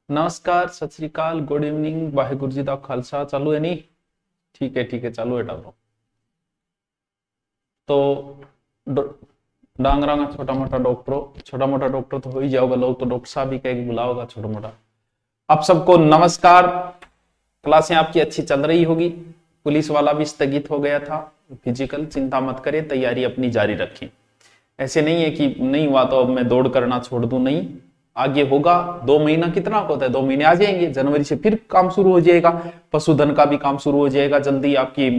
नमस्कार, सत श्री अकाल, गुड इवनिंग, वाहेगुरु जी दा खालसा। चालू है नहीं? ठीक है, चालू है डालो। तो डांगरा का छोटा मोटा डॉक्टर तो हो ही जाओगा। लोग तो डॉक्टर साहब ही कहेंगे, बुलाओगा छोटा मोटा। आप सबको नमस्कार। क्लासें आपकी अच्छी चल रही होगी। पुलिस वाला भी स्थगित हो गया था फिजिकल, चिंता मत करें, तैयारी अपनी जारी रखें। ऐसे नहीं है कि नहीं हुआ तो अब मैं दौड़ करना छोड़ दूं, नहीं, आगे होगा। 2 महीना कितना होता है, 2 महीने आ जाएंगे, जनवरी से फिर काम शुरू हो जाएगा। पशुधन का भी काम शुरू हो जाएगा, जल्दी आपकी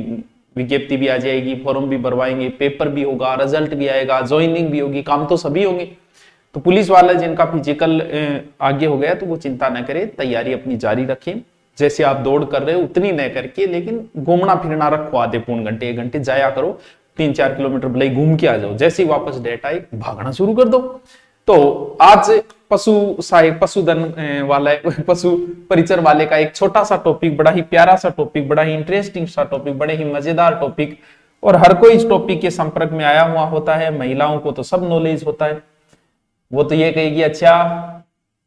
विज्ञप्ति भी आ जाएगी, फॉर्म भी भरवाएंगे, पेपर भी होगा, रिजल्ट भी आएगा, ज्वाइनिंग भी होगी, काम तो सभी होंगे। तो पुलिस वाले जिनका फिजिकल आगे हो गया तो वो चिंता न करें, तैयारी अपनी जारी रखें। जैसे आप दौड़ कर रहे हो उतनी न करके, लेकिन घूमना फिरना रखो, आधे पौन घंटे 1 घंटे जाया करो। 3-4 किलोमीटर भले घूम के आ जाओ, जैसे ही वापस डेट आए भागना शुरू कर दो। तो आज पशुधन वाला पशु परिचर वाले का एक छोटा सा टॉपिक, बड़ा ही प्यारा सा टॉपिक, बड़ा ही इंटरेस्टिंग सा टॉपिक, बड़े ही मजेदार टॉपिक, और हर कोई इस टॉपिक के संपर्क में आया हुआ होता है। महिलाओं को तो सब नॉलेज होता है। वो तो ये कहेगी अच्छा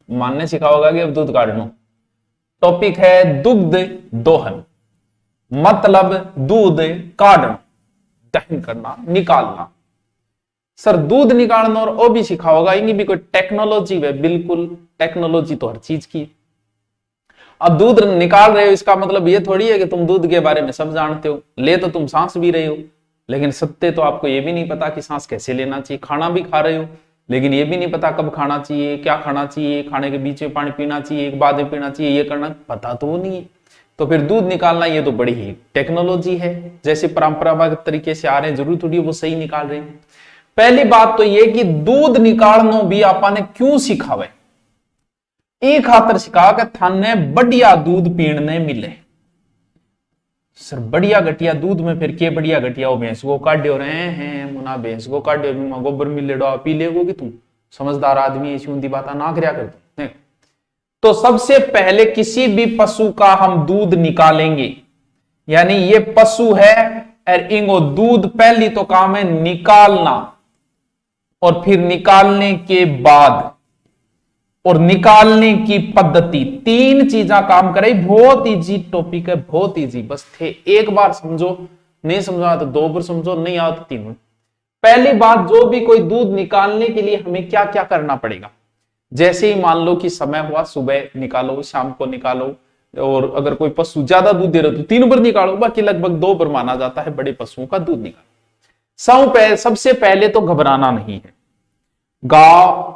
मानने सिखाओगा कि अब दूध काट लो। टॉपिक है दुग्ध दोहन, मतलब दूध काटना, दहन करना, निकालना। सर दूध निकालना और वो भी सिखाओगा, इनकी भी कोई टेक्नोलॉजी है? बिल्कुल, टेक्नोलॉजी तो हर चीज की। अब दूध निकाल रहे हो इसका मतलब ये थोड़ी है कि तुम दूध के बारे में सब जानते हो। ले तो तुम सांस भी रहे हो, लेकिन सत्य तो आपको ये भी नहीं पता कि सांस कैसे लेना चाहिए। खाना भी खा रहे हो, लेकिन ये भी नहीं पता कब खाना चाहिए, क्या खाना चाहिए, खाने के बीच में पानी पीना चाहिए, बाद में पीना चाहिए, ये करना पता तो नहीं है। तो फिर दूध निकालना ये तो बड़ी ही टेक्नोलॉजी है। जैसे परंपरागत तरीके से आ रहे हैं, जरूरी थोड़ी वो सही निकाल रहे हैं। पहली बात तो ये कि दूध निकालना भी आपने क्यों सिखावे? एक खातर सिखा के थाने बढ़िया दूध पीने मिले। सर बढ़िया घटिया दूध में फिर के बढ़िया घटिया वो भैंस को काट्यो रहे हैं, मुना भैंस को काट्यो गोबर मिलेडो पी लेगो कि तुम समझदार आदमी ऐसी ऊंधी बात ना करया करते। तो सबसे पहले किसी भी पशु का हम दूध निकालेंगे, यानी ये पशु है और इनको दूध पहली तो काम है निकालना, और फिर निकालने के बाद और निकालने की पद्धति, 3 चीजा काम करे। बहुत इजी टॉपिक है, बहुत इजी। बस थे एक बार समझो, नहीं समझा तो 2 बार समझो, नहीं आओ तो 3 बार। पहली बात, जो भी कोई दूध निकालने के लिए हमें क्या क्या करना पड़ेगा। जैसे ही मान लो कि समय हुआ, सुबह निकालो, शाम को निकालो, और अगर कोई पशु ज्यादा दूध दे रहा तो 3 बार निकालो, बाकी लगभग 2 बार माना जाता है बड़े पशुओं का दूध निकालो। सबसे पहले तो घबराना नहीं है। गाय,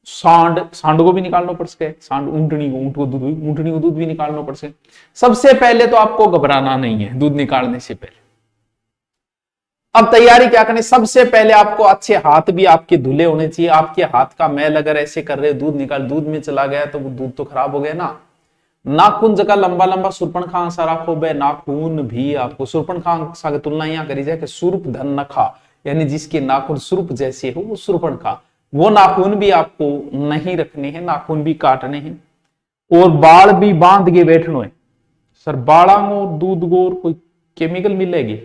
सांड को भी निकालना पड़ सके, सांड ऊंटनी को दूध भी निकालना पड़ सके। सबसे पहले तो आपको घबराना नहीं है दूध निकालने से पहले। अब तैयारी क्या करनी? सबसे पहले आपको अच्छे हाथ भी आपके धुले होने चाहिए। आपके हाथ का मैल अगर ऐसे कर रहे दूध निकाल, दूध में चला गया तो वो दूध तो खराब हो गया ना। नाखून जगह लंबा लंबा सुरपणखा सा रखो बे, नाखून भी आपको सुरपणखा सा की तुलना यहाँ करी जाए कि सुरप धन नखा, यानी जिसके नाखून सुरप जैसे हो वो सुरपणखा। वो नाखून भी आपको नहीं रखने हैं, नाखून भी काटने हैं, और बाल भी बांध के बैठना है। सर बाड़ा में दूध गोर कोई केमिकल मिलेगी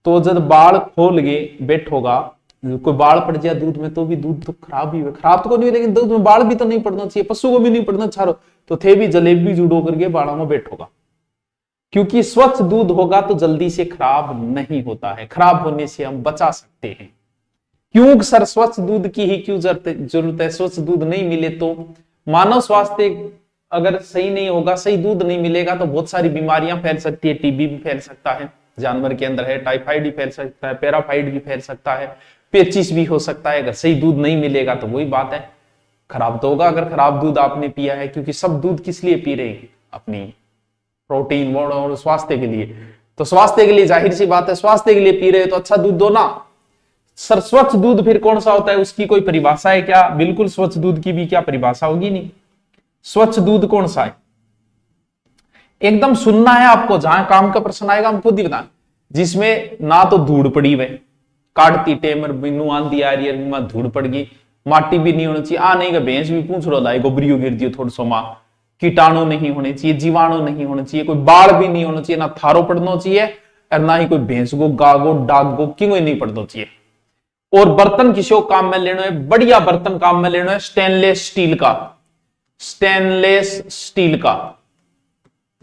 तो जब बाल खोल के बैठोगा, कोई बाल पड़ जाए दूध में तो भी दूध तो खराब ही है। खराब तो नहीं, लेकिन दूध में बाल भी तो नहीं पड़ना चाहिए, पशु को भी नहीं पड़ना चारो, तो थे भी जलेबी जुड़ो करके बाड़ा में बैठोगा। क्योंकि स्वच्छ दूध होगा तो जल्दी से खराब नहीं होता है, खराब होने से हम बचा सकते हैं। क्यों सर स्वच्छ दूध की ही क्यों जरूरत है? स्वच्छ दूध नहीं मिले तो मानव स्वास्थ्य अगर सही नहीं होगा, सही दूध नहीं मिलेगा तो बहुत सारी बीमारियां फैल सकती है। टीबी भी फैल सकता है, जानवर के अंदर है, टाइफाइड भी फैल सकता है, पैराफाइड भी फैल सकता है, पेचिस भी हो सकता है। अगर सही दूध नहीं मिलेगा तो वही बात है, खराब तो होगा अगर खराब दूध आपने पिया है। क्योंकि सब दूध किस लिए पी रहे हैं? अपनी प्रोटीन और स्वास्थ्य के लिए। तो स्वास्थ्य के लिए जाहिर सी बात है, स्वास्थ्य के लिए पी रहे तो अच्छा दूध दो ना। सर स्वच्छ दूध फिर कौन सा होता है, उसकी कोई परिभाषा है क्या? बिल्कुल स्वच्छ दूध की भी क्या परिभाषा होगी? नहीं। स्वच्छ दूध कौन सा है एकदम सुनना है आपको, जहां काम का प्रश्न आएगा हम खुद ही बताएं, जिसमें ना तो धूड़ पड़ी हुई, काटती टेमर बिनु आंधी आ रही है, धूड़ पड़ गई, माटी भी नहीं होनी चाहिए। नहीं का भैंस भी पूछ लो लाए गोबरियो गिर दियो थोड़ा सो, कीटाणु नहीं होने चाहिए, जीवाणु नहीं होने चाहिए, कोई बाढ़ भी नहीं होना चाहिए, ना थारो पड़ना चाहिए, और ना ही कोई भैंस को गागो डागो क्यों नहीं पड़ना चाहिए। और बर्तन किसी काम में लेना है, बढ़िया बर्तन काम में लेना है, स्टेनलेस स्टील का। स्टेनलेस स्टील का।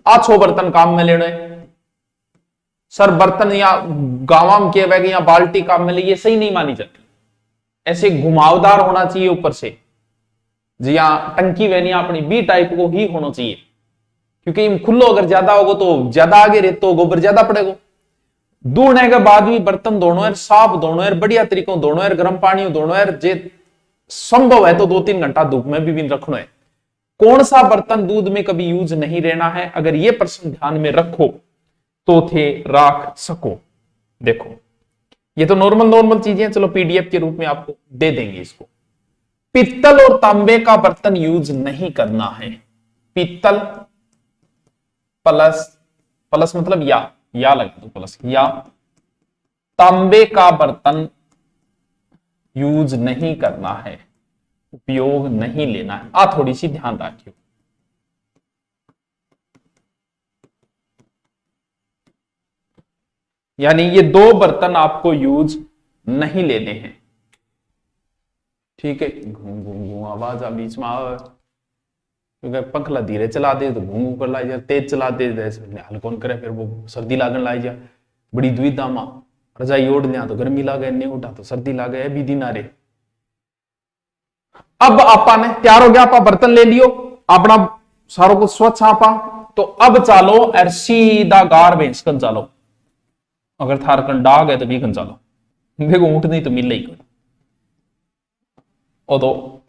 आछो बर्तन काम में लेने सर, बर्तन या गांव में के बैग या बाल्टी काम में ले, ये सही नहीं मानी जाती। ऐसे घुमावदार होना चाहिए ऊपर से, जी हाँ, टंकी वैनी अपनी बी टाइप को ही होना चाहिए, क्योंकि खुल्लो अगर ज्यादा होगा तो ज्यादा आगे रहे तो गोबर ज्यादा पड़ेगा। दूरने के बाद भी बर्तन धोनो है, साफ धोनो है, बढ़िया तरीकों धोनो है, गर्म पानी धोनो है, जे संभव है तो 2-3 घंटा धूप में भी रखना है। कौन सा बर्तन दूध में कभी यूज नहीं रहना है, अगर ये प्रश्न ध्यान में रखो तो थे राख सको। देखो ये तो नॉर्मल चीजें, चलो पीडीएफ के रूप में आपको दे देंगे इसको। पित्तल और तांबे का बर्तन यूज नहीं करना है। पित्तल प्लस मतलब या लगा दो प्लस, या तांबे का बर्तन यूज नहीं करना है, उपयोग नहीं लेना है। थोड़ी सी ध्यान रखियो। यानी ये दो बर्तन आपको यूज नहीं लेने हैं, ठीक है। घूम घूम घूम आवाज आ बीच में आवे, क्योंकि पंखला धीरे चला दे तो घूम घूम कर लाई जा, तेज चला दे हाल कौन करे, फिर वो सर्दी लागन लाई जा, बड़ी दुविधा में। रजाई ओढ़ लिया तो गर्मी लागे, नहीं उठा तो सर्दी लागे, भी दिन आ रहे। अब आपा ने तैयार हो गया, आपा बर्तन ले लियो, अपना सारों को स्वच्छ आपा। तो अब चालो और सीधा गार भैंस कन चालो, अगर थार कन डाग है तो भी कन चालो, देखो ऊँट नहीं तो मिल ही और तो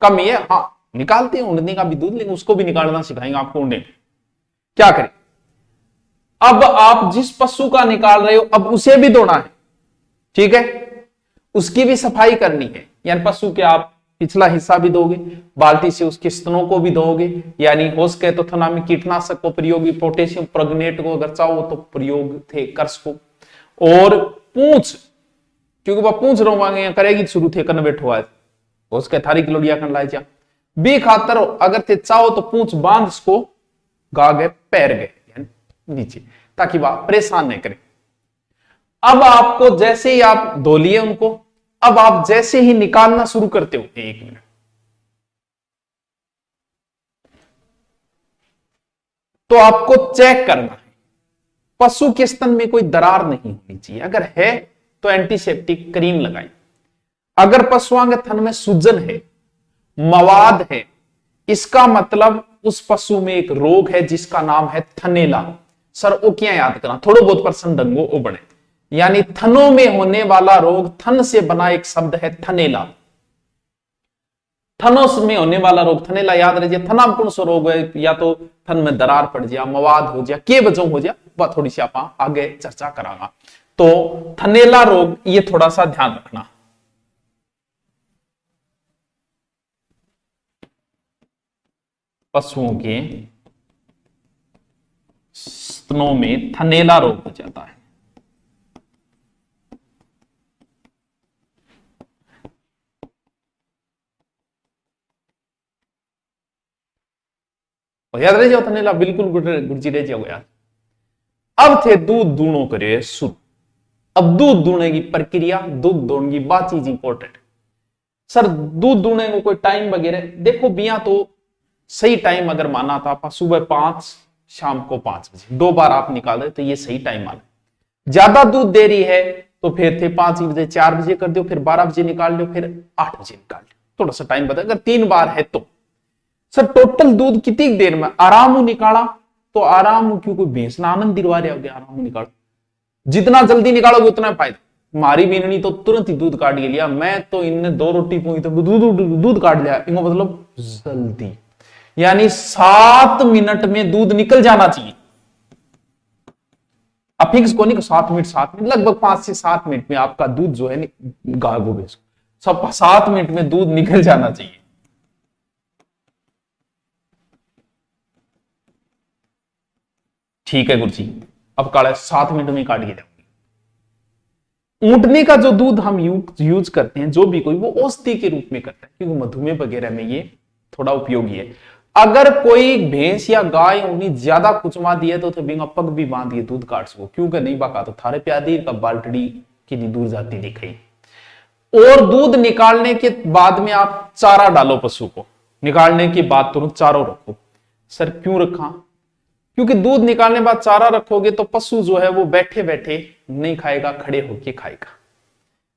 कम ही है। हाँ निकालते हैं ऊँटनी का भी दूध, लेकिन उसको भी निकालना सिखाएंगे आपको। ऊँटने क्या करें, अब आप जिस पशु का निकाल रहे हो अब उसे भी धोना है, ठीक है, उसकी भी सफाई करनी है। यानी पशु के आप पिछला हिस्सा भी दोगे, बाल्टी से उसके स्तनों को भी धोगे, यानी हो सके तो थना में कीटनाशक को प्रयोग, पोटेशियम प्रग्नेट को अगर चाहो तो प्रयोग थे कर सको। और पूंछ, क्योंकि वह पूंछ रोवांगे करेगी शुरू थे कन बैठो है, उसके थारी किलोड़िया कर लाई जा बी खातर अगर थे चाहो तो पूंछ बांध इसको गा गए पैर गए नीचे, ताकि वह परेशान नहीं करे। अब आपको जैसे ही आप धो लिए उनको, अब आप जैसे ही निकालना शुरू करते हो, 1 मिनट, तो आपको चेक करना है पशु के स्तन में कोई दरार नहीं होनी चाहिए। अगर है तो एंटीसेप्टिक क्रीम लगाई। अगर पशुओं के थन में सूजन है, मवाद है, इसका मतलब उस पशु में एक रोग है जिसका नाम है थनेला। सर वो क्या याद करना, थोड़ा बहुत परसेंट डंगो वो बने, यानी थनों में होने वाला रोग, थन से बना एक शब्द है थनेला। थनों में होने वाला रोग थनेला याद रहे। थना में कौन सा रोग है, या तो थन में दरार पड़ जाए, मवाद हो जाए, के वजह हो जाए, वह थोड़ी सी आप आगे चर्चा करांगा। तो थनेला रोग ये थोड़ा सा ध्यान रखना। पशुओं के स्तनों में थनेला रोग हो जाता है। और याद रह जाओ थनेला बिल्कुल गुर्जी रह जाओ यार। अब थे दूध दूनो करे शुरू। अब दूध दूने की प्रक्रिया, दूध दूने की बात चीज इंपॉर्टेंट। सर दूध दूने को कोई टाइम वगैरह देखो, बिया तो सही टाइम अगर माना था आप सुबह 5 शाम को 5 बजे, 2 बार आप निकाल रहे तो ये सही टाइम माना। ज्यादा दूध दे रही है तो फिर थे 5 बजे 4 बजे कर दो, फिर 12 बजे निकाल लो, फिर 8 बजे निकाल लो, थोड़ा सा टाइम बता। अगर 3 बार है तो सर टोटल दूध कितनी देर में आराम निकाला, तो आराम क्यों कोई भैंस ना आनंद दिलवा रहे हो, आराम निकालो, जितना जल्दी निकालोगे उतना फायदा। मारी बीननी तो तुरंत ही दूध काट लिया, मैं तो इनने 2 रोटी पूरी तो दूध काट लिया, इनको मतलब जल्दी, यानी 7 मिनट में दूध निकल जाना चाहिए। अब फिक्स को नहीं 7 मिनट, 7 मिनट, लगभग 5 से 7 मिनट में आपका दूध जो है गाय भैंस सब 7 मिनट में दूध निकल जाना चाहिए। ठीक है गुरुजी, अब काला 7 मिनट में काट के जाऊंगी। ऊंटने का जो दूध हम यूज करते हैं, जो भी कोई, वो औषधि के रूप में करता है, क्योंकि मधुमेह वगैरह में ये थोड़ा उपयोगी है। अगर कोई भैंस या गाय उन्हें ज्यादा कुचमा दिए तो बिंगा पग भी बांध के दूध काट सको, क्योंकि नहीं बाका तो थारे प्यादी का बाल्टड़ी की दूर जाती दिखाई। और दूध निकालने के बाद में आप चारा डालो पशु को, निकालने के बाद तुरंत चारों रखो। सर क्यों रखा? क्योंकि दूध निकालने के बाद चारा रखोगे तो पशु जो है वो बैठे बैठे नहीं खाएगा, खड़े होके खाएगा।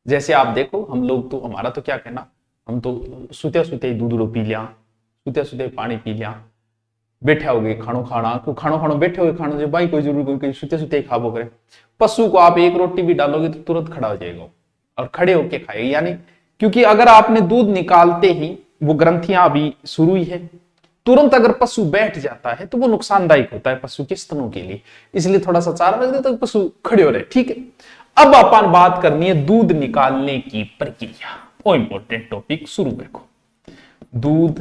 जैसे आप देखो, हम लोग तो, हमारा तो क्या कहना, हम तो सुते सुते दूध रो पी लिया, सुते सुते पानी पी लिया, बैठे हो गए खानो खाना, तो खानो खानो बैठे हुए खाना जो भाई कोई जरूर कोई सुते सुते ही खाबो करे। पशु को आप एक रोटी भी डालोगे तो तुरंत खड़ा हो जाएगा और खड़े होके खाएगा। यानी क्योंकि अगर आपने दूध निकालते ही वो ग्रंथियां अभी शुरू ही है, तुरंत अगर पशु बैठ जाता है तो वो नुकसानदायक होता है पशु के स्तनों के लिए, इसलिए थोड़ा सा चारा रख दे तो पशु खड़े हो रहे। ठीक है, अब अपन बात करनी है दूध निकालने की प्रक्रिया। वो इंपॉर्टेंट टॉपिक शुरू देखो, दूध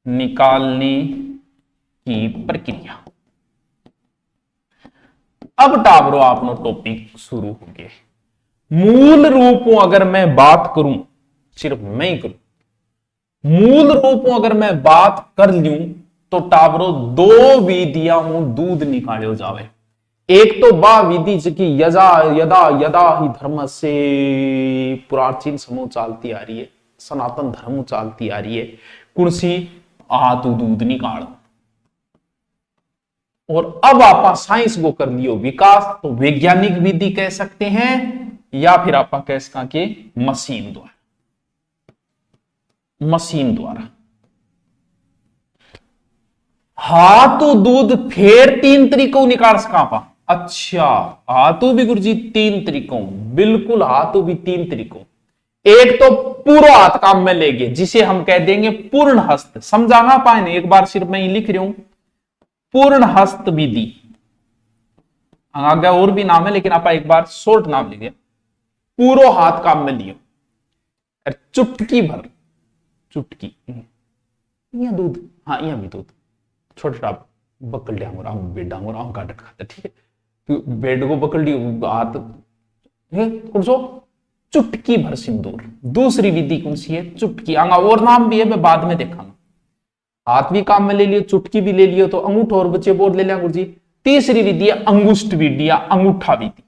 निकालने की प्रक्रिया। अब टाबरो आपनो टॉपिक शुरू हो गए। मूल रूपों अगर मैं बात करूं, सिर्फ मैं ही करूं, मूल रूपों अगर मैं बात कर लूं तो टाबरो दो विधियां हूं दूध निकाले जावे। एक तो बा विधि जिकी यदा यदा यदा ही धर्म से प्राचीन समूह चालती आ रही है, सनातन धर्म चालती आ रही है, कुर्सी आ तू दूध निकाल। और अब आप साइंस को कर लियो विकास, तो वैज्ञानिक विधि कह सकते हैं या फिर आप कह सकते मशीन द्वारा, मशीन द्वारा। हाथों दूध फिर तीन तरीकों निकाल सका पा। अच्छा, हाथों भी गुरुजी तीन तरीकों, बिल्कुल हाथों भी तीन तरीकों। एक तो पूरा हाथ काम में लेंगे जिसे हम कह देंगे पूर्ण हस्त। समझाना पाए, एक बार सिर्फ मैं ही लिख रही हूं, पूर्ण हस्त विधि। आगे और भी नाम है लेकिन आप एक बार शॉर्ट नाम लिखिए। पूरा हाथ काम में लियो, चुटकी भर, चुटकी यह दूध, हाँ यह भी दूध, छोटा बकल डांगोर आम बेड डांगोर आम काट खाता। ठीक है, तो बेड को पकड़ लियो, हाथ कौन सो चुटकी भर सिंदूर। दूसरी विधि कौन सी है? चुटकी। आंगा और नाम भी है, मैं बाद में देखा। हाथ भी काम में ले लियो, चुटकी भी ले लियो, तो अंगूठा और बच्चे बोर्ड ले लिया गुरुजी। तीसरी विधि है अंगुष्ठ विधि या अंगूठा विधि।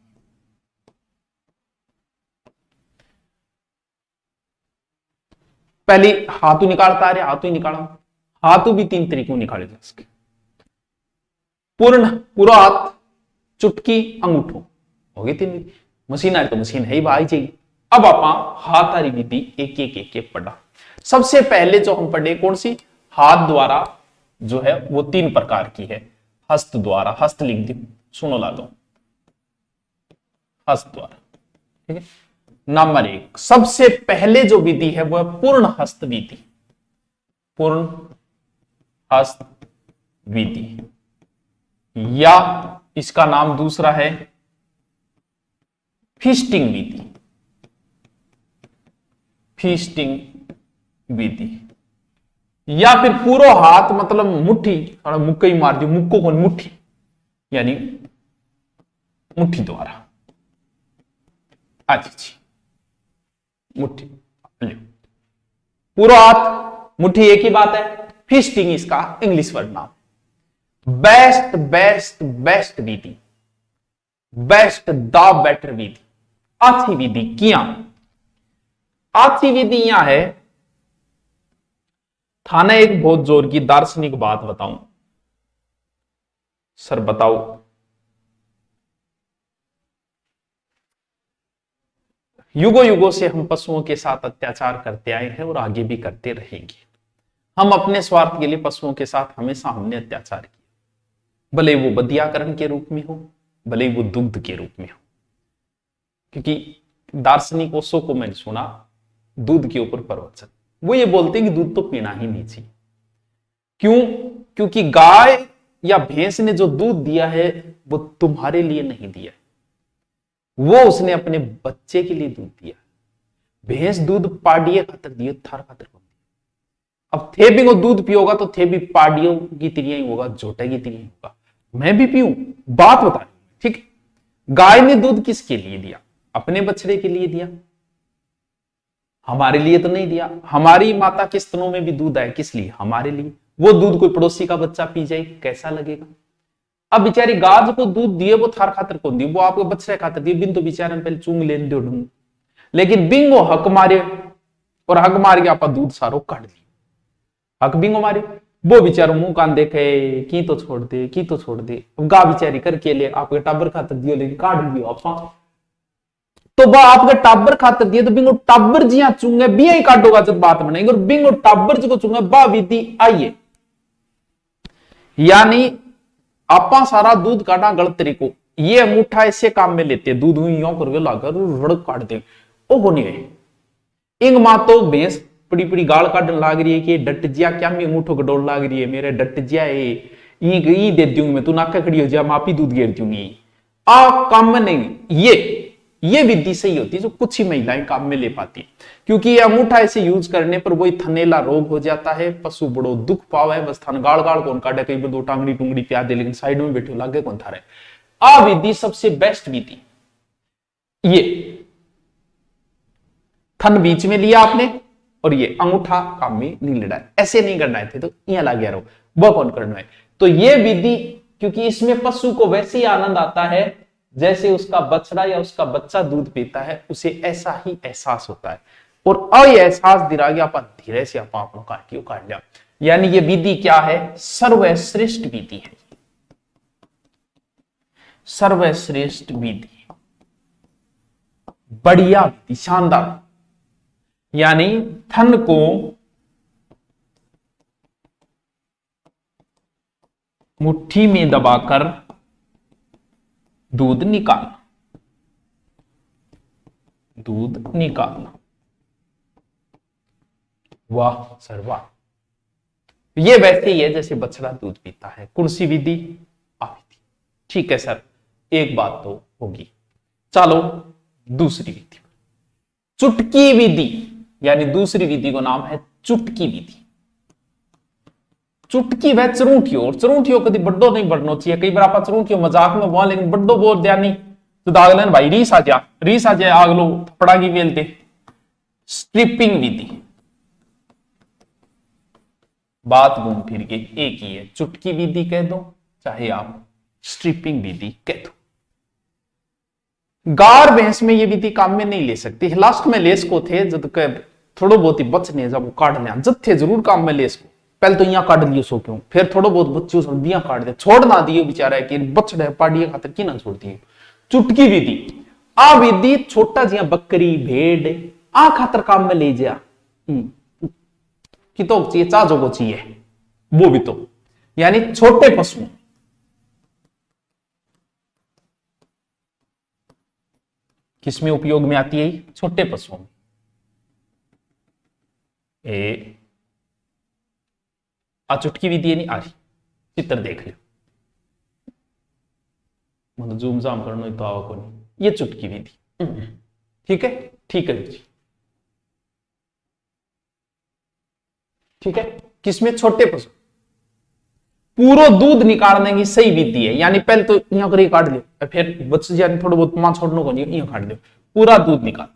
पहले हाथों निकालता है, हाथों ही निकाला, हाथों भी तीन तरीकों निकाले जा सके। पूर्ण, पूरा हाथ, चुटकी, अंगूठो, हो गई तीन विधि। मशीन आए तो मशीन है ही भाई चाहिए। अब आप हाथारी विधि एक एक एक पढ़ा। सबसे पहले जो हम पढ़े कौन सी? हाथ द्वारा जो है वो तीन प्रकार की है। हस्त द्वारा, हस्त लिख दी, सुनो ला दो, हस्त द्वारा। ठीक है, नंबर एक, सबसे पहले जो विधि है वो है पूर्ण हस्त विधि। पूर्ण हस्त विधि, या इसका नाम दूसरा है फिस्टिंग विधि। फिस्टिंग विधि, या फिर पूरा हाथ मतलब मुट्ठी, थोड़ा मुक्का ही मार दियो, मुक्को कौन, मुट्ठी, यानी मुट्ठी द्वारा। अच्छा जी, मुट्ठी, पूरा हाथ मुट्ठी एक ही बात है। फिस्टिंग इसका इंग्लिश वर्ड नाम। बेस्ट बेस्ट बेस्ट विधि, बेस्ट द बेटर विधि, अच्छी विधि किया। अच्छी विधि यहां है, थाना एक बहुत जोर की दार्शनिक बात बताऊं। सर बताओ, युगों युगों से हम पशुओं के साथ अत्याचार करते आए हैं और आगे भी करते रहेंगे। हम अपने स्वार्थ के लिए पशुओं के साथ हमेशा हमने अत्याचार किया, भले वो बधियाकरण के रूप में हो, भले वो दुग्ध के रूप में हो। क्योंकि दार्शनिक ओशो को मैंने सुना दूध के ऊपर प्रवचन, वो ये बोलते हैं कि दूध तो पीना ही नहीं चाहिए। क्यों? क्योंकि गाय या भैंस ने जो दूध दिया है वो तुम्हारे लिए नहीं दिया, वो उसने अपने बच्चे के लिए दूध दिया। भैंस दूध पाडिये खातर दिए, थार खातर कौन दिया। अब थे भी वो दूध पियोगा तो थे भी पाडियों की तिरिया ही होगा, झोटे की तिरिया ही होगा। मैं भी पीऊं, बात बता रही, ठीक। गाय ने दूध किसके लिए दिया? अपने बछड़े के लिए दिया, हमारे लिए तो नहीं दिया। हमारी माता के स्तनों में भी दूध आए, किस लिए? हमारे लिए। वो दूध कोई पड़ोसी का बच्चा पी जाए, कैसा लगेगा? अब बेचारी गाज को दूध दिए, वो थार खातर कौन दिए, वो आपको बच्चे खातर दिए। बिन तो बेचारे पहले चूंग लेने दो ढूंढ, लेकिन बिंगो हक मारे और हक मार के आप दूध सारो काट दिए। हक बिंगो मारे वो बेचारो मुंह कान देखे की तो छोड़ दे की तो छोड़ दे। गा बेचारी करके ले आपके टाबर खातर दियो लेकिन काट दियो आपा तो बा आपके टाबर खातर दिए तो बिंगो टाबर जिया चुंगे बिया ही काटोगा जब बात बनेगी और बिंगो टाबर जी को चुंगे बा विधि आइए। यानी आपा सारा दूध काटा गलत तरीको ये अंगूठा ऐसे काम में लेते दूध यो करके लाकर रड़क काट दे ओ को नहीं है। इंग मां तो भैंस पड़ी पड़ी गाल काटने लाग रही है कि डट जिया क्या मैं अंगूठो गडोल लाग रही है मेरे डट जिया ई दे दूंगी मैं तू नाका खड़ी हो जा मापी दूध घेर दूंगी आ काम में नहीं। ये विधि सही होती है जो कुछ ही महिलाएं काम में ले पाती है क्योंकि ये अंगूठा ऐसे यूज करने पर वही थनेला रोग हो जाता है पशु बड़ो दुख पावे बस थन गाल गाल कौन काटे कई बार दो टांगड़ी टूंगड़ी प्यार दे लेकिन साइड में बैठे लागे कौन थारे। आ विधि सबसे बेस्ट विधि ये थन बीच में लिया आपने और ये अंगूठा काम में नहीं लड़ा ऐसे नहीं करना है थे तो यहां ला गया रहो वह कौन करना है। तो ये विधि क्योंकि इसमें पशु को वैसे ही आनंद आता है जैसे उसका बछड़ा या उसका बच्चा दूध पीता है उसे ऐसा ही एहसास होता है और एहसास दिला गया अपन धीरे से अपन काट लिया। यानी ये विधि क्या है सर्वश्रेष्ठ विधि है सर्वश्रेष्ठ विधि बढ़िया विधि शानदार। यानी थन को मुट्ठी में दबाकर दूध निकालना वाह सर वाह। ये वैसे ही है जैसे बछड़ा दूध पीता है। कौन सी विधि विधि ठीक है सर एक बात तो होगी। चलो दूसरी विधि चुटकी विधि यानी दूसरी विधि को नाम है चुटकी विधि। चुटकी वह चरूठियो और चरूठियो कभी बड्डो नहीं बढ़ना चाहिए। कई बार आप चरूठियो मजाक में बोल लेकिन बड्डो बोल दिया नहीं तो दाग लेन भाई रीस आ जाए आग लो थपड़ा की बेलते। स्ट्रिपिंग विधि बात घूम फिर के एक ही है चुटकी विधि कह दो चाहे आप स्ट्रिपिंग विधि कह दो। गार भैंस में ये विधि काम में नहीं ले सकती। लास्ट में लेस को थे जब थोड़ो बहुत ही बचने जब वो काट लिया जब थे जरूर काम में लेस को पहले तो यहाँ काट लियो सो क्यों फिर थोड़ो बहुत बच्चों से बिया काट दे छोड़ ना दियो बेचारा कि बछड़े पाड़िए खातर की ना छोड़ दियो। चुटकी विधि आ विधि छोटा जिया बकरी भेड़ आ खातर काम में ले जा कि तो चाहिए चाजो को चाहिए वो भी तो यानी छोटे पशु किसमें उपयोग में आती है छोटे पशुओं में। चुटकी विधि नहीं आ रही चित्र देख लो मतलब जूम जाम करना तो आओ को नहीं ये चुटकी विधि ठीक है जी ठीक है। किसमें छोटे पशु पूरा दूध निकालने की सही विधि है। यानी पहले तो यहाँ कर काट लियो फिर बच्चे यानी थोड़ा बहुत मां छोड़ने को नहीं यहाँ काट लियो पूरा दूध निकाल।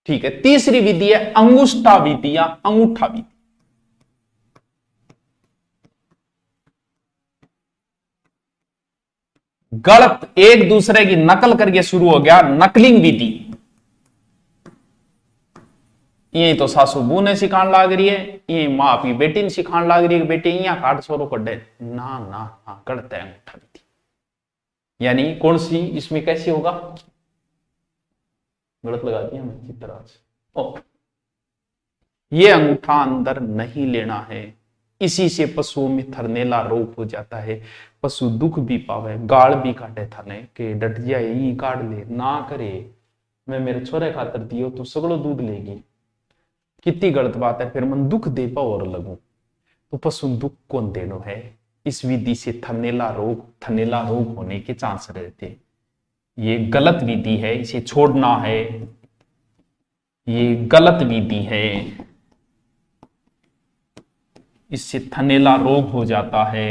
ठीक है तीसरी विधि है अंगुष्ठा विधि या अंगूठा विधि। गलत एक दूसरे की नकल करके शुरू हो गया नकलिंग विधि। ये तो सासू बू ने सिखाने लाग रही है ये मां आपकी बेटी ने सिखाने लाग रही है बेटे यहाँ काट सोरो कड्डे ना ना ना गलत है अंगूठा विधि। यानी कौन सी इसमें कैसे होगा गलत लगा दिया मैं तरह से ये अंगूठा अंदर नहीं लेना है इसी से पशुओं में थरनेला रोग हो जाता है पशु दुख भी पावे गाल भी काटे थने के डट जाए यही काट ले ना करे मैं मेरे छोरे खातर दियो तू सगड़ो दूध लेगी कितनी गलत बात है। फिर मन दुख दे पा और लगू तो पशु दुख कौन देनो है। इस विधि से थनेला रोग होने के चांस रहते। ये गलत विधि है इसे छोड़ना है ये गलत विधि है इससे थनेला रोग हो जाता है।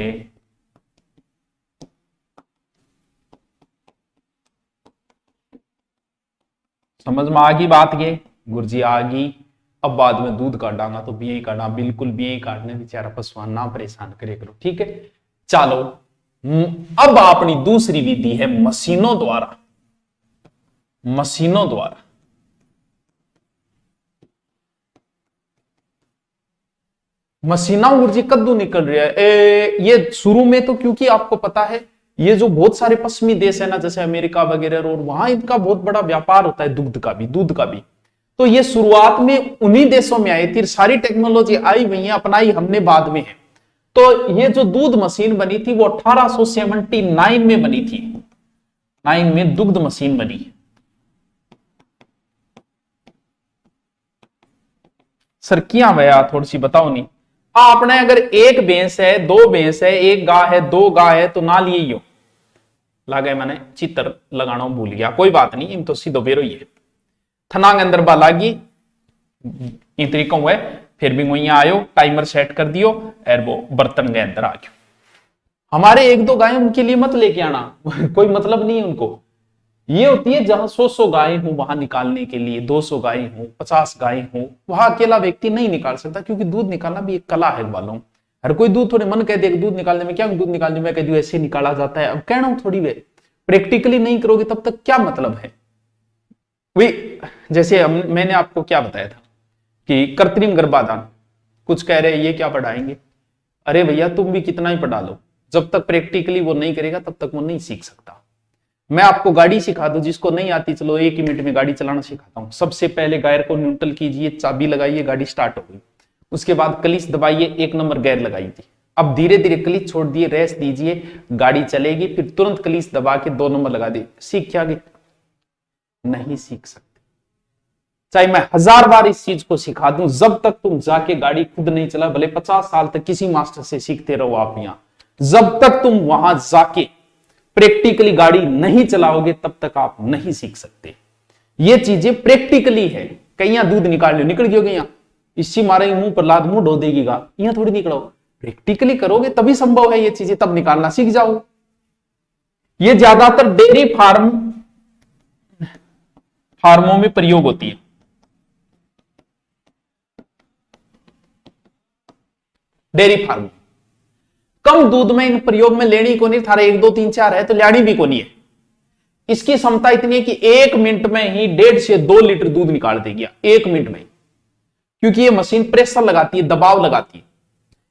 समझ में आ गई बात ये गुरुजी आ गई। अब बाद में दूध काटांगा तो बिये काटना बिल्कुल बिये काटने बेचारा पशुआन ना परेशान करे करो ठीक है। चलो अब अपनी दूसरी विधि है मशीनों द्वारा मशीनों द्वारा। मशीना गुरुजी कद्दू निकल रहा है। ये शुरू में तो क्योंकि आपको पता है ये जो बहुत सारे पश्चिमी देश है ना, जैसे अमेरिका वगैरह, और वहां इनका बहुत बड़ा व्यापार होता है दुग्ध का भी, दूध का भी। तो ये शुरुआत में उन्हीं देशों में आई थी, सारी टेक्नोलॉजी आई हुई है, अपनाई हमने बाद में है। तो ये जो दूध मशीन बनी थी वो 1879 में बनी थी, 9 में दुग्ध मशीन बनी। सर क्या भैया थोड़ी सी बताओ नहीं। आपने अगर एक भैंस है, दो भैंस है, एक गाय है, दो गाय है, तो ना लिए यो लागे, मैंने चित्र लगाना भूल गया, कोई बात नहीं, इन तो सीधो बेरो ही है। थनांग अंदर बालागी इन तरीकों है, फिर भी वहीं आयो, टाइमर सेट कर दियो और वो बर्तन के अंदर आ गयो। हमारे एक दो गाय उनके लिए मत लेके आना कोई मतलब नहीं है उनको। ये होती है जहां 100 गाय हो वहां निकालने के लिए, 200 गाय हो, 50 गाय हो, वहां अकेला व्यक्ति नहीं निकाल सकता, क्योंकि दूध निकालना भी एक कला है वालों। हर कोई दूध थोड़े मन कह दे दूध निकालने में, क्या दूध निकालने में कह दू ऐसे निकाला जाता है। अब कहना हूं थोड़ी वे प्रैक्टिकली नहीं करोगे तब तक क्या मतलब है। वही जैसे मैंने आपको क्या बताया था कि कृत्रिम गर्भाधान, कुछ कह रहे ये क्या पढ़ाएंगे। अरे भैया तुम भी कितना ही पढ़ा लो, जब तक प्रैक्टिकली वो नहीं करेगा तब तक वो नहीं सीख सकता। मैं आपको गाड़ी सिखा दूं, जिसको नहीं आती चलो 1 ही मिनट में गाड़ी चलाना सिखाता हूं। सबसे पहले गायर को न्यूट्रल कीजिए, चाबी लगाइए, गाड़ी स्टार्ट हो गई। उसके बाद क्लिच दबाइए, 1 नंबर गियर लगाई थी। अब धीरे धीरे क्लिच छोड़ दिए, रेस्ट दीजिए, गाड़ी चलेगी, फिर तुरंत क्लिच दबा के 2 नंबर लगा दिए। सीख क्या गए? नहीं सीख सकते। चाहे मैं 1000 बार इस चीज को सिखा दूं, जब तक तुम जाके गाड़ी खुद नहीं चला, भले 50 साल तक किसी मास्टर से सीखते रहो आप यहां, जब तक तुम वहां जाके प्रैक्टिकली गाड़ी नहीं चलाओगे तब तक आप नहीं सीख सकते। ये चीजें प्रैक्टिकली है। कहीं दूध निकाल लो, निकल गयोगे यहां, इसी मारे मुंह पर लाद मुंह ढो देगी गा, यहां थोड़ी निकलो। प्रैक्टिकली करोगे तभी संभव है ये चीजें, तब निकालना सीख जाओ। ये ज्यादातर डेयरी फार्मों में प्रयोग होती है। डेयरी फार्म कम दूध में इन प्रयोग में लेनी को नहीं, थारा 1 2 3 4 है तो लानी भी को नहीं है। इसकी क्षमता इतनी है कि 1 मिनट में ही 1.5 से 2 लीटर दूध निकाल देगी 1 मिनट में, क्योंकि ये मशीन प्रेशर लगाती है, दबाव लगाती है।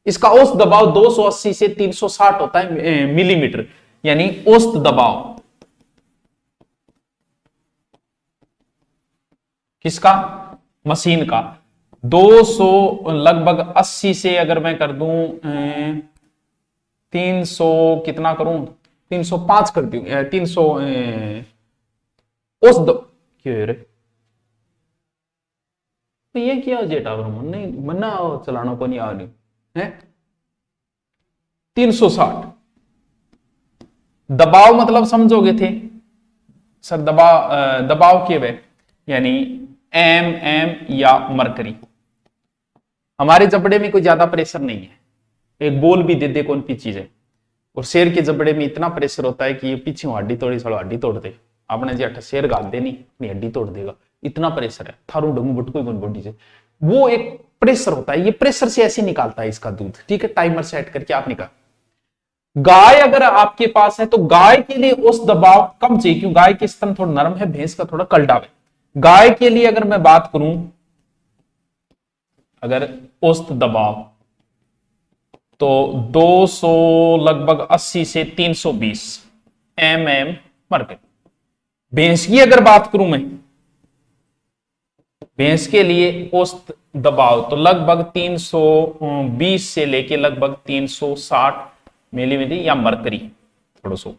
इसका औसत दबाव 280 से 360 होता है मिलीमीटर, यानी औसत दबाव। किसका? मशीन का। 200 लगभग 80 से अगर मैं कर दूं 300 कितना करूं, 305 कर दूं, 300 क्यों रे ये क्या जेटा ब्रह्मन नहीं मना चलाना को नहीं आ रही है। 360 दबाव मतलब समझोगे थे सर, दबाव के वे यानी एम या मरकरी। हमारे जबड़े में कोई ज्यादा प्रेशर नहीं है, एक बोल भी दे दे कौन पी चीज है, और शेर के जबड़े में इतना प्रेशर होता है कि ये पीछे हड्डी तोड़ी सड़ो हड्डी तोड़ दे। आपने जी अठ शेर गाल दे नहीं अपनी हड्डी तोड़ देगा, इतना प्रेशर है। थारू डंगू बटको कौन बॉडी से वो एक प्रेशर होता है, ये प्रेशर से ऐसे निकालता है इसका दूध। ठीक है, टाइमर सेट करके आप निकाल। गाय अगर आपके पास है तो गाय के लिए उस दबाव कम चाहिए, क्यों गाय के स्तन थोड़ा नरम है, भैंस का थोड़ा कलडाव है। गाय के लिए अगर मैं बात करूं, अगर औसत दबाव तो 200 लगभग 80 से 320 mm मरकरी। भैंस की अगर बात करूं मैं, भैंस के लिए औसत दबाव तो लगभग 320 से लेके लगभग 360 मिलीमीटर या मरकरी थोड़ा सो।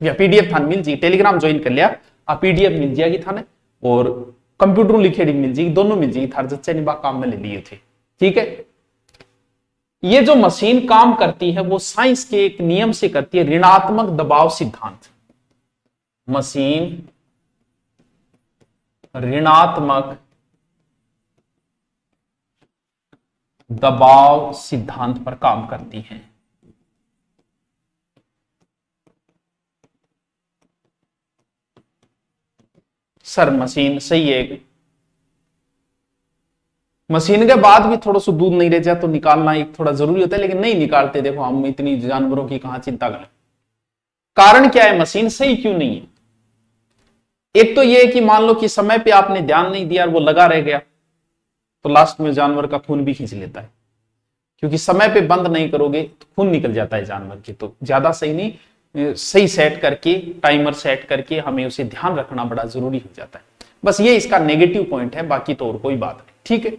या पीडीएफ थान मिल जाएगी, टेलीग्राम ज्वाइन कर लिया आप, पीडीएफ मिल जाएगी थाने, और कंप्यूटर लिखे मिल जाएगी, दोनों मिल जाएगी। थार जच्चे निभा काम में ले लिए थे। ठीक है, ये जो मशीन काम करती है वो साइंस के एक नियम से करती है, ऋणात्मक दबाव सिद्धांत। मशीन ऋणात्मक दबाव सिद्धांत पर काम करती है। सर मशीन सही है, मशीन के बाद भी थोड़ा सा दूध नहीं रह जाए तो निकालना एक थोड़ा जरूरी होता है, लेकिन नहीं निकालते। देखो हम इतनी जानवरों की कहां चिंता करें। कारण क्या है, मशीन सही क्यों नहीं है? एक तो ये है कि मान लो कि समय पे आपने ध्यान नहीं दिया और वो लगा रह गया, तो लास्ट में जानवर का खून भी खींच लेता है, क्योंकि समय पे बंद नहीं करोगे तो खून निकल जाता है जानवर के। तो ज्यादा सही नहीं, सही सेट करके, टाइमर सेट करके हमें उसे ध्यान रखना बड़ा जरूरी हो जाता है। बस ये इसका नेगेटिव पॉइंट है, बाकी तो और कोई बात नहीं। ठीक है,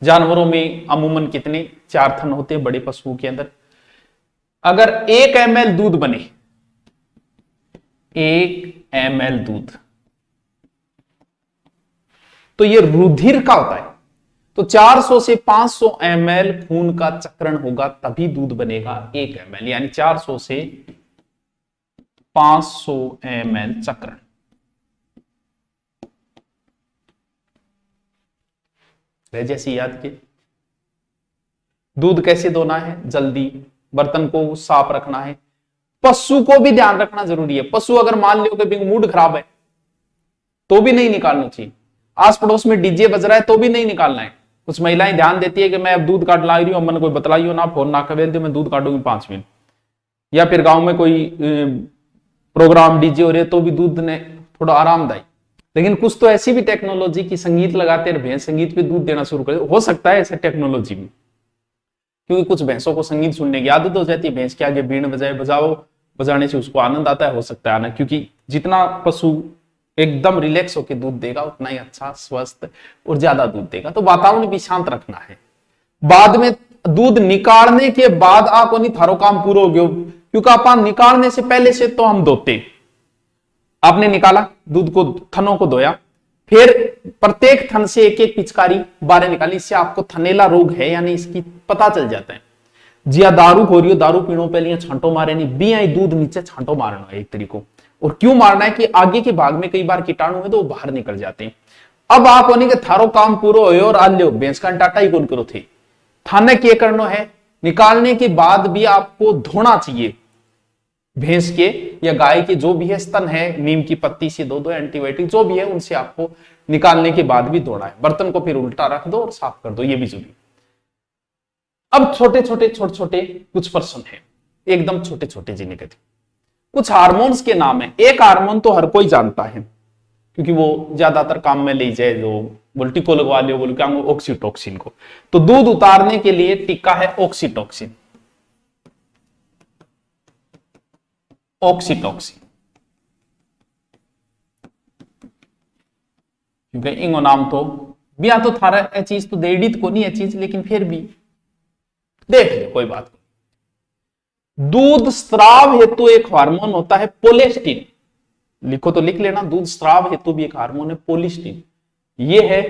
जानवरों में अमूमन कितने 4 थन होते हैं बड़े पशुओं के अंदर। अगर 1 ml दूध बने, 1 ml दूध, तो ये रुधिर का होता है। तो 400 से 500 ml खून का चक्रण होगा तभी दूध बनेगा 1 ml, यानी 400 से 500 ml चक्रण। जैसे याद के दूध कैसे धोना है, जल्दी, बर्तन को साफ रखना है। पशु को भी ध्यान रखना जरूरी है। पशु अगर मान लो कि मूड खराब है तो भी नहीं निकालना चाहिए। आस पड़ोस में डीजे बज रहा है तो भी नहीं निकालना है। कुछ महिलाएं ध्यान देती है कि मैं अब दूध काट ला रही हूं, मन कोई बतलाइयो ना, फोन ना कर दे, मैं दूध काटूंगी 5 मिनट। या फिर गांव में कोई प्रोग्राम डीजे हो रहे तो भी दूध ने थोड़ा आरामदायी। लेकिन कुछ तो ऐसी भी टेक्नोलॉजी की संगीत लगाते रहे, भैंस संगीत पे दूध देना शुरू कर, हो सकता है ऐसे टेक्नोलॉजी में, क्योंकि कुछ भैंसों को संगीत सुनने की आदत हो जाती है। भैंस के आगे बीन बजाए, बजाओ, बजाने से उसको आनंद आता है, हो सकता है आना, क्योंकि जितना पशु एकदम रिलैक्स होकर दूध देगा उतना ही अच्छा, स्वस्थ और ज्यादा दूध देगा। तो वातावरण भी शांत रखना है। बाद में दूध निकालने के बाद आप नहीं थारो काम पूरा हो गयो, क्योंकि आप निकालने से पहले से तो हम धोते। आपने निकाला दूध को, थनों को धोया, फिर प्रत्येक थन से एक एक पिचकारी बाहर निकाली। इससे आपको थनेला रोग है यानी इसकी पता चल जाता है। जिया दारू हो रही हो, दारू पीनो पहले छांटो मारे नहीं, बिया दूध नीचे छांटो मारना है एक तरीको। और क्यों मारना है कि आगे के भाग में कई बार कीटाणु है तो वो बाहर निकल जाते हैं। अब आप होने के थारो काम पूरा हो और आज लो भैंस का टाटा ही कौन करो थे, थाने के करना है। निकालने के बाद भी आपको धोना चाहिए। भैंस के या गाय के जो भी है स्तन है, नीम की पत्ती से दो एंटीबायोटिक जो भी है उनसे आपको निकालने के बाद भी धोना है। बर्तन को फिर उल्टा रख दो और साफ कर दो, ये भी जरूरी। अब छोटे छोटे कुछ प्रश्न है, एकदम छोटे छोटे जिन्हें कहते कुछ हार्मोन्स के नाम है। एक हार्मोन तो हर कोई जानता है क्योंकि वो ज्यादातर काम में ले जाए, जो बोल्टी को लगवा लियो, बोलो क्या ऑक्सीटोसिन को। तो दूध उतारने के लिए टीका है ऑक्सीटोसिन। ऑक्सीटोसिन क्योंकि इंगो नाम तो बिया तो थारा ए चीज तो देड़ित को नहीं है चीज, लेकिन फिर भी देख ले कोई बात नहीं। दूध स्राव हेतु एक हार्मोन होता है पोलेस्टिन, लिखो तो लिख लेना। दूध स्राव हेतु भी एक हार्मोन है पोलेस्टिन, ये है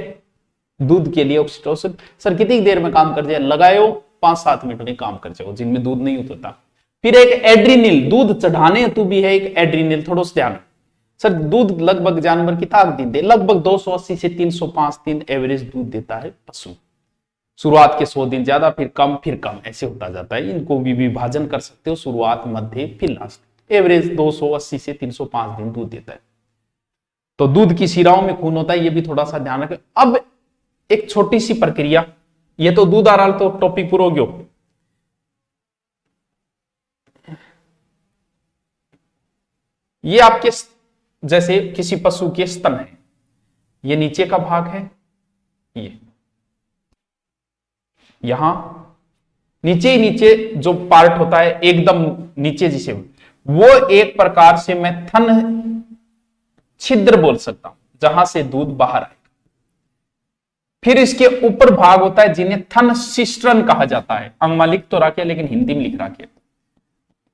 दूध के लिए ऑक्सीटोसिन। सर कितनी देर में काम कर जाए, लगाओ 5-7 मिनट में काम कर जाओ जिनमें दूध नहीं उतरता। फिर एक एड्रीनिल, दूध चढ़ाने हेतु भी है एक एड्रीनिल, थोड़ा सा ध्यान। सर दूध लगभग जानवर की ताक दिन दे, लगभग 280 से 305 दिन एवरेज दूध देता है पशु। शुरुआत के 100 दिन ज्यादा, फिर कम ऐसे होता जाता है। इनको भी विभाजन कर सकते हो, शुरुआत, मध्य, फिर लास्ट। एवरेज 280 से 305 दिन दूध देता है। तो दूध की शिराओं में खून होता है, ये भी थोड़ा सा ध्यान रखें। अब एक छोटी सी प्रक्रिया, ये तो दूध आ रहा तो टॉपिक पूरा हो गया। ये आपके जैसे किसी पशु के स्तन है, ये नीचे का भाग है, ये यहां नीचे ही नीचे जो पार्ट होता है एकदम नीचे, जिसे वो एक प्रकार से मैं थन छिद्र बोल सकता हूं, जहां से दूध बाहर आएगा। फिर इसके ऊपर भाग होता है जिन्हें थन सिस्ट्रन कहा जाता है। अंग्मा लिख तो रखे लेकिन हिंदी में लिख रखे।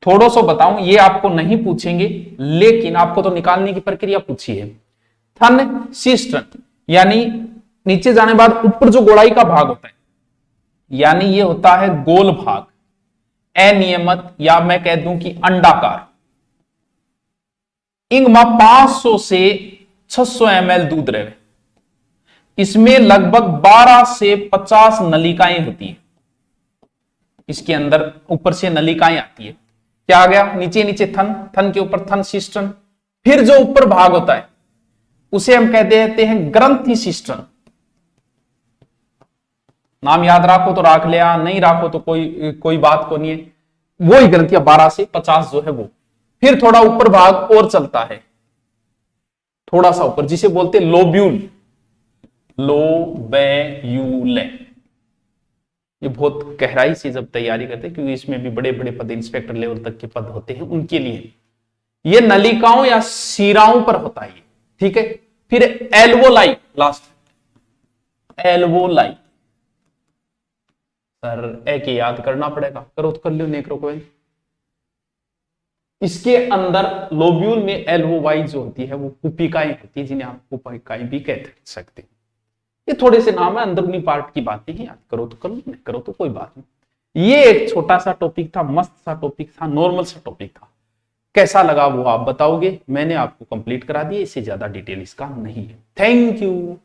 थोड़ा सा बताऊं, ये आपको नहीं पूछेंगे लेकिन आपको तो निकालने की प्रक्रिया पूछी है। थन सिस्ट्रन यानी नीचे जाने बाद ऊपर जो गोलाई का भाग होता है, यानी ये होता है गोल भाग, अनियमित, या मैं कह दूं कि अंडाकार। इंगमा 500 से 600 ml दूध रहे, इसमें लगभग 12 से 50 नलिकाएं होती है। इसके अंदर ऊपर से नलिकाएं आती है। क्या आ गया, नीचे नीचे थन, थन के ऊपर थन सिस्टन। फिर जो ऊपर भाग होता है उसे हम कह देते हैं ग्रंथि सिस्टन। नाम याद रखो तो रख लिया, नहीं रखो तो कोई बात को नहीं है। वो ही ग्रंथियां 12 से 50 जो है वो। फिर थोड़ा ऊपर भाग और चलता है, थोड़ा सा ऊपर, जिसे बोलते हैं लोब्यूल, लोबेयूले। ये बहुत गहराई से जब तैयारी करते हैं, क्योंकि इसमें भी बड़े बड़े पद, इंस्पेक्टर लेवल तक के पद होते हैं, उनके लिए ये नलिकाओं या शिराओं पर होता है, ठीक है। फिर एल्वोलाई, लास्ट एल्वोलाई, सर ए के याद करना पड़ेगा, करो तो कर लो, नहीं करो कोई। इसके अंदर लोब्यूल में एल्वोवाई जो होती है वो पुपिकाएं होती है, जिन्हें आप पुपिकाएं भी कह सकते हैं। ये थोड़े से नाम है, अंदरूनी पार्ट की बातें हैं, याद करो तो कर लो, नहीं करो तो कोई बात नहीं। ये एक छोटा सा टॉपिक था, मस्त सा टॉपिक था, नॉर्मल सा टॉपिक था। कैसा लगा वो आप बताओगे, मैंने आपको कंप्लीट करा दिया, इससे ज्यादा डिटेल इसका नहीं है। Thank you.